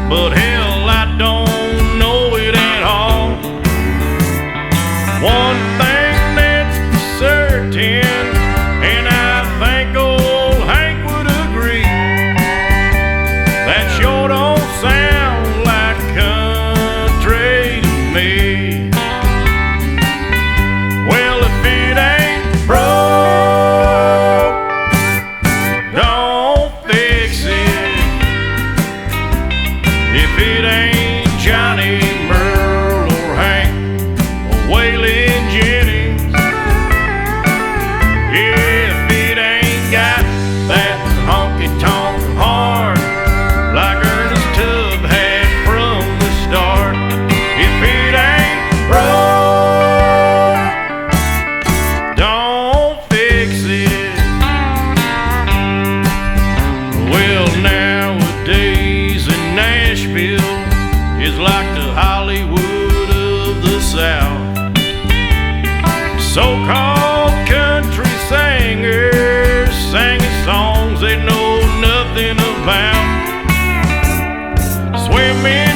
but hell, I don't know it at all. One thing that's certain, and I think old Hank would agree, that sure don't sound like country to me. Well, if it ain't broke, don't fix it. If it ain't Johnny, Merle, or Hank, or Waylon Jennings, if it ain't got that honky-tonk horn like Ernest Tubb had from the start, if it ain't broke, don't fix it. Well, nowadays in Nashville is like the Hollywood of the South. So-called country singers singing songs they know nothing about, swimming